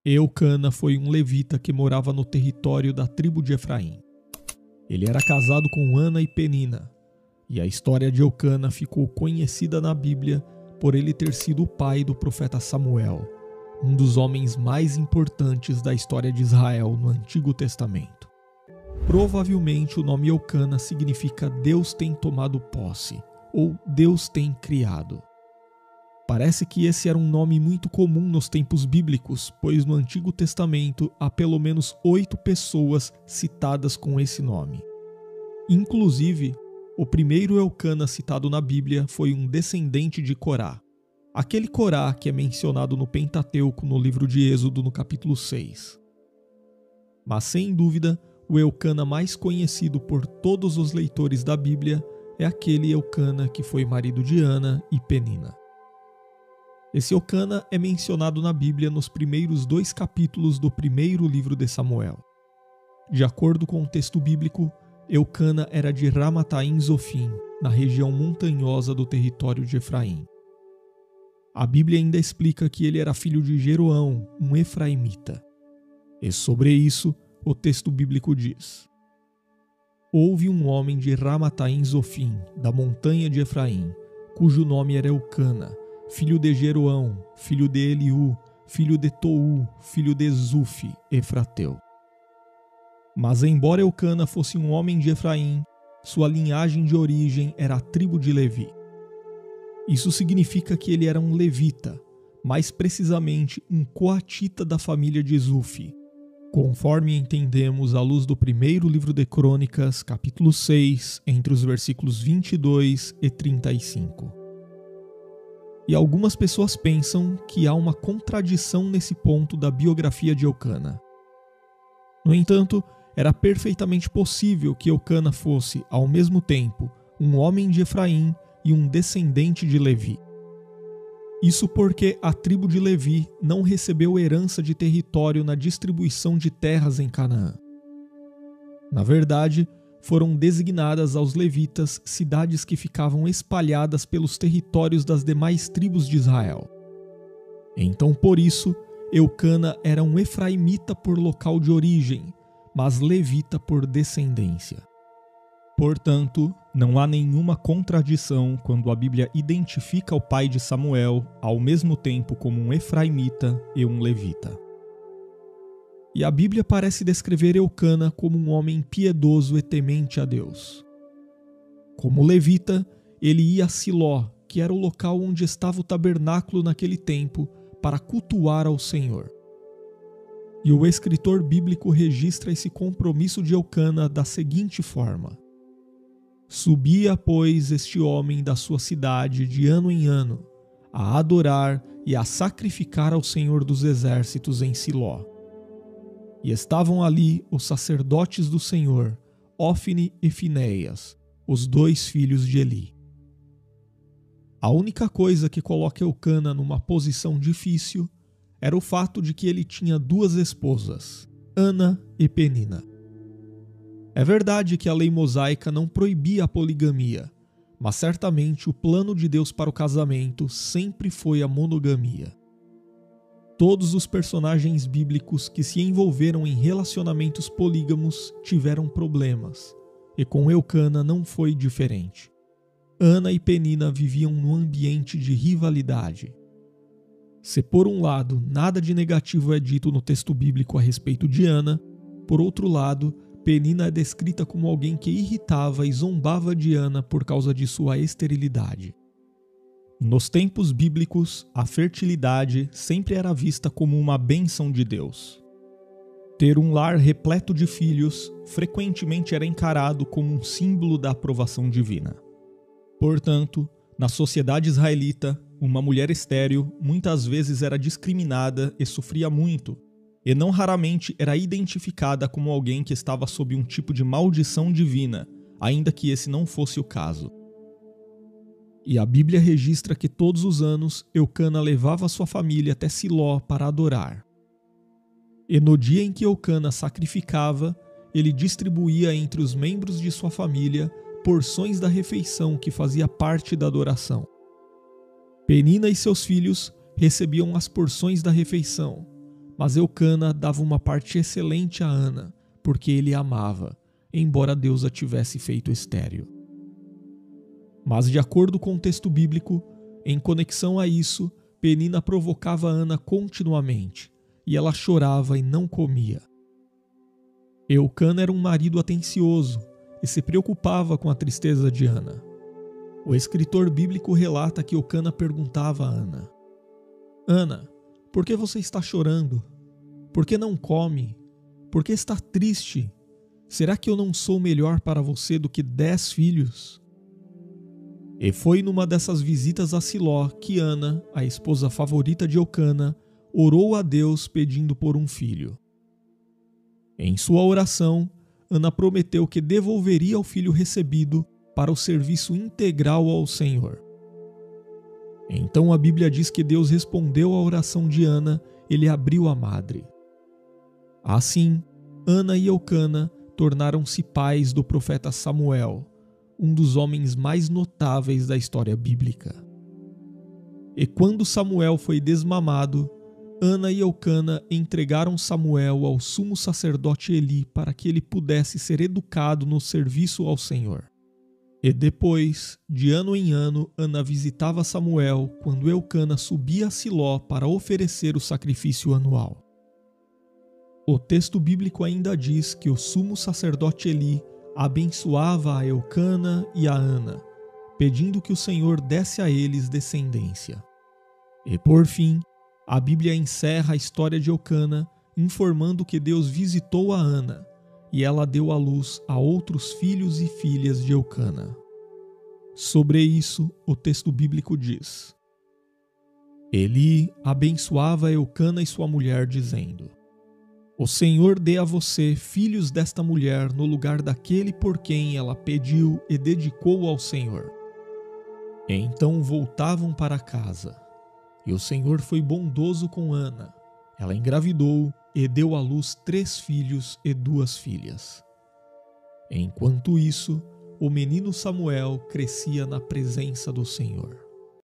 Eucana foi um levita que morava no território da tribo de Efraim. Ele era casado com Ana e Penina, e a história de Eucana ficou conhecida na Bíblia por ele ter sido o pai do profeta Samuel, um dos homens mais importantes da história de Israel no Antigo Testamento. Provavelmente o nome Eucana significa Deus tem tomado posse, ou Deus tem criado. Parece que esse era um nome muito comum nos tempos bíblicos, pois no Antigo Testamento há pelo menos 8 pessoas citadas com esse nome. Inclusive, o primeiro Eucana citado na Bíblia foi um descendente de Corá. Aquele Corá que é mencionado no Pentateuco no livro de Êxodo no capítulo 6. Mas sem dúvida, o Eucana mais conhecido por todos os leitores da Bíblia é aquele Eucana que foi marido de Ana e Penina. Esse Eucana é mencionado na Bíblia nos primeiros 2 capítulos do primeiro livro de Samuel. De acordo com o texto bíblico, Eucana era de Ramataim Zofim, na região montanhosa do território de Efraim. A Bíblia ainda explica que ele era filho de Jeroão, um efraimita. E sobre isso, o texto bíblico diz: Houve um homem de Ramataim Zofim, da montanha de Efraim, cujo nome era Eucana, filho de Jeroão, filho de Eliú, filho de Tou, filho de Zufi, Efrateu. Mas embora Eucana fosse um homem de Efraim, sua linhagem de origem era a tribo de Levi. Isso significa que ele era um levita, mais precisamente um coatita da família de Zufi, conforme entendemos à luz do primeiro livro de Crônicas, capítulo 6, entre os versículos 22 e 35. E algumas pessoas pensam que há uma contradição nesse ponto da biografia de Eucana. No entanto, era perfeitamente possível que Eucana fosse, ao mesmo tempo, um homem de Efraim e um descendente de Levi. Isso porque a tribo de Levi não recebeu herança de território na distribuição de terras em Canaã. Na verdade, foram designadas aos levitas cidades que ficavam espalhadas pelos territórios das demais tribos de Israel. Então, por isso, Eucana era um efraimita por local de origem, mas levita por descendência. Portanto, não há nenhuma contradição quando a Bíblia identifica o pai de Samuel ao mesmo tempo como um efraimita e um levita. E a Bíblia parece descrever Eucana como um homem piedoso e temente a Deus. Como levita, ele ia a Siló, que era o local onde estava o tabernáculo naquele tempo, para cultuar ao Senhor. E o escritor bíblico registra esse compromisso de Eucana da seguinte forma: Subia, pois, este homem da sua cidade de ano em ano, a adorar e a sacrificar ao Senhor dos Exércitos em Siló. E estavam ali os sacerdotes do Senhor, Ofne e Finéias, os 2 filhos de Eli. A única coisa que coloca Eucana numa posição difícil era o fato de que ele tinha 2 esposas, Ana e Penina. É verdade que a lei mosaica não proibia a poligamia, mas certamente o plano de Deus para o casamento sempre foi a monogamia. Todos os personagens bíblicos que se envolveram em relacionamentos polígamos tiveram problemas, e com Eucana não foi diferente. Ana e Penina viviam num ambiente de rivalidade. Se por um lado nada de negativo é dito no texto bíblico a respeito de Ana, por outro lado, Penina é descrita como alguém que irritava e zombava de Ana por causa de sua esterilidade. Nos tempos bíblicos, a fertilidade sempre era vista como uma bênção de Deus. Ter um lar repleto de filhos frequentemente era encarado como um símbolo da aprovação divina. Portanto, na sociedade israelita, uma mulher estéril muitas vezes era discriminada e sofria muito, e não raramente era identificada como alguém que estava sob um tipo de maldição divina, ainda que esse não fosse o caso. E a Bíblia registra que todos os anos Eucana levava sua família até Siló para adorar. E no dia em que Eucana sacrificava, ele distribuía entre os membros de sua família porções da refeição que fazia parte da adoração. Penina e seus filhos recebiam as porções da refeição, Mas Eucana dava uma parte excelente a Ana, porque ele a amava, embora Deus a tivesse feito estéril. Mas de acordo com o texto bíblico, em conexão a isso, Penina provocava Ana continuamente, e ela chorava e não comia. Eucana era um marido atencioso e se preocupava com a tristeza de Ana. O escritor bíblico relata que Eucana perguntava a Ana: Ana, por que você está chorando? Por que não come? Por que está triste? Será que eu não sou melhor para você do que 10 filhos? E foi numa dessas visitas a Siló que Ana, a esposa favorita de Eucana, orou a Deus pedindo por um filho. Em sua oração, Ana prometeu que devolveria o filho recebido para o serviço integral ao Senhor. Então a Bíblia diz que Deus respondeu à oração de Ana e lhe abriu a madre. Assim, Ana e Eucana tornaram-se pais do profeta Samuel, um dos homens mais notáveis da história bíblica. E quando Samuel foi desmamado, Ana e Eucana entregaram Samuel ao sumo sacerdote Eli para que ele pudesse ser educado no serviço ao Senhor. E depois, de ano em ano, Ana visitava Samuel quando Eucana subia a Siló para oferecer o sacrifício anual. O texto bíblico ainda diz que o sumo sacerdote Eli abençoava a Eucana e a Ana, pedindo que o Senhor desse a eles descendência. E por fim, a Bíblia encerra a história de Eucana informando que Deus visitou a Ana e ela deu à luz a outros filhos e filhas de Eucana. Sobre isso, o texto bíblico diz: Eli abençoava Eucana e sua mulher, dizendo: O Senhor dê a você filhos desta mulher no lugar daquele por quem ela pediu e dedicou ao Senhor. E então voltavam para casa. E o Senhor foi bondoso com Ana. Ela engravidou e deu à luz 3 filhos e 2 filhas. Enquanto isso, o menino Samuel crescia na presença do Senhor.